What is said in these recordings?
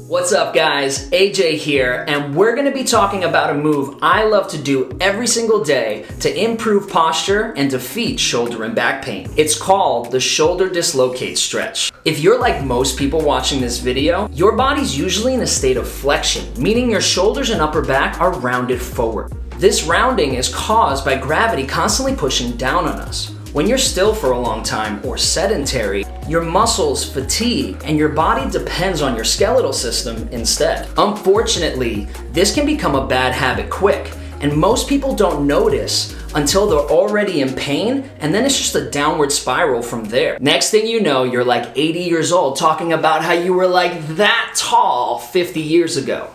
What's up guys, AJ here, and we're going to be talking about a move I love to do every single day to improve posture and defeat shoulder and back pain. It's called the Shoulder Dislocate Stretch. If you're like most people watching this video, your body's usually in a state of flexion, meaning your shoulders and upper back are rounded forward. This rounding is caused by gravity constantly pushing down on us. When you're still for a long time or sedentary, your muscles fatigue and your body depends on your skeletal system instead. Unfortunately, this can become a bad habit quick, and most people don't notice until they're already in pain, and then it's just a downward spiral from there. Next thing you know, you're like 80 years old talking about how you were like that tall 50 years ago.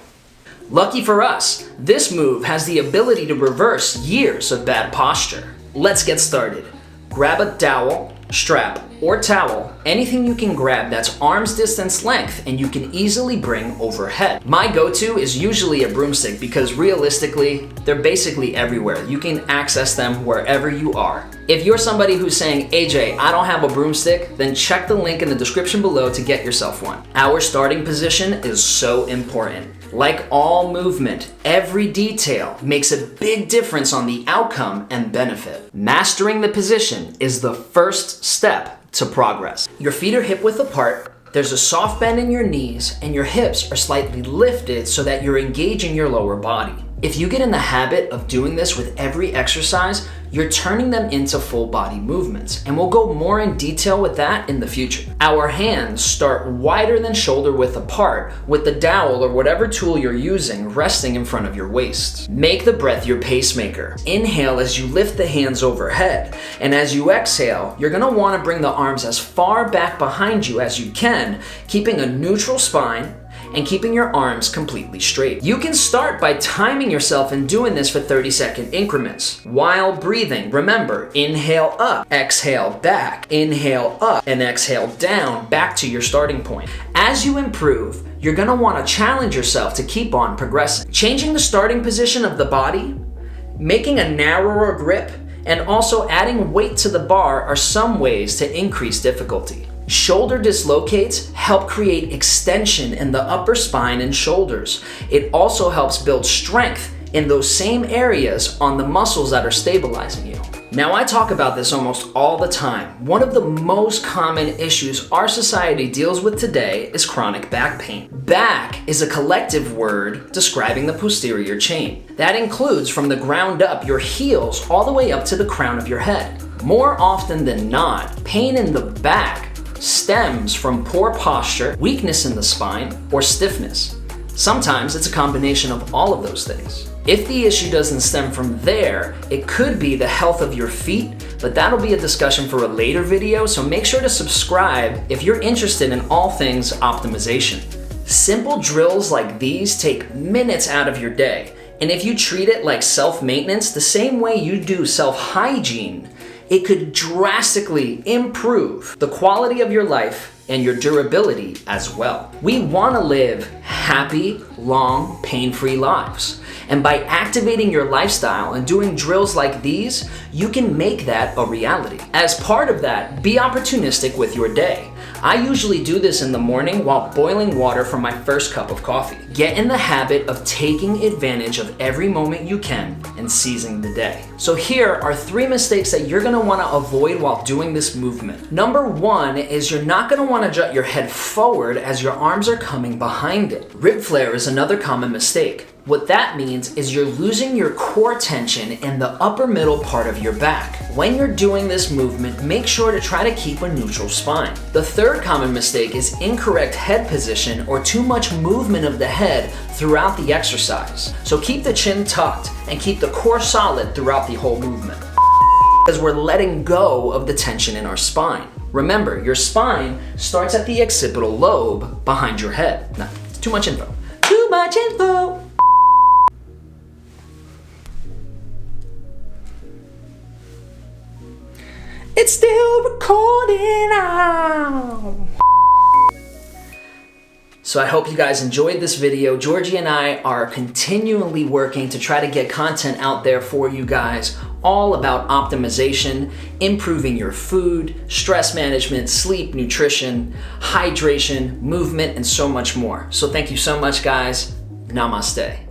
Lucky for us, this move has the ability to reverse years of bad posture. Let's get started. Grab a dowel, strap, or towel, anything you can grab that's arm's distance length and you can easily bring overhead. My go-to is usually a broomstick because realistically, they're basically everywhere. You can access them wherever you are. If you're somebody who's saying, AJ, I don't have a broomstick, then check the link in the description below to get yourself one. Our starting position is so important. Like all movement, every detail makes a big difference on the outcome and benefit. Mastering the position is the first step to progress. Your feet are hip-width apart, there's a soft bend in your knees, and your hips are slightly lifted so that you're engaging your lower body. If you get in the habit of doing this with every exercise, you're turning them into full body movements, and we'll go more in detail with that in the future. Our hands start wider than shoulder width apart, with the dowel or whatever tool you're using resting in front of your waist. Make the breath your pacemaker. Inhale as you lift the hands overhead, and as you exhale, you're gonna wanna bring the arms as far back behind you as you can, keeping a neutral spine and keeping your arms completely straight. You can start by timing yourself and doing this for 30-second increments. While breathing, remember, inhale up, exhale back, inhale up, and exhale down, back to your starting point. As you improve, you're gonna wanna challenge yourself to keep on progressing. Changing the starting position of the body, making a narrower grip, and also adding weight to the bar are some ways to increase difficulty. Shoulder dislocates help create extension in the upper spine and shoulders. It also helps build strength in those same areas on the muscles that are stabilizing you. Now, I talk about this almost all the time. One of the most common issues our society deals with today is chronic back pain. Back is a collective word describing the posterior chain. That includes from the ground up, your heels, all the way up to the crown of your head. More often than not, pain in the back stems from poor posture, weakness in the spine, or stiffness. Sometimes it's a combination of all of those things. If the issue doesn't stem from there, it could be the health of your feet, but that'll be a discussion for a later video, so make sure to subscribe if you're interested in all things optimization. Simple drills like these take minutes out of your day, and if you treat it like self-maintenance, the same way you do self-hygiene, it could drastically improve the quality of your life and your durability as well. We want to live happy, long, pain-free lives. And by activating your lifestyle and doing drills like these, you can make that a reality. As part of that, be opportunistic with your day. I usually do this in the morning while boiling water for my first cup of coffee. Get in the habit of taking advantage of every moment you can and seizing the day. So here are 3 mistakes that you're gonna wanna avoid while doing this movement. Number 1 is you're not gonna wanna jut your head forward as your arms are coming behind it. Rib flare is another common mistake. What that means is you're losing your core tension in the upper middle part of your back. When you're doing this movement, make sure to try to keep a neutral spine. The third common mistake is incorrect head position or too much movement of the head throughout the exercise. So keep the chin tucked and keep the core solid throughout the whole movement, because we're letting go of the tension in our spine. Remember, your spine starts at the occipital lobe behind your head. No, it's too much info. Too much info! It's still recording now. So So I hope you guys enjoyed this video. Georgie and I are continually working to try to get content out there for you guys, all about optimization, improving your food, stress management, sleep, nutrition, hydration, movement, and so much more. So thank you so much, guys. Namaste.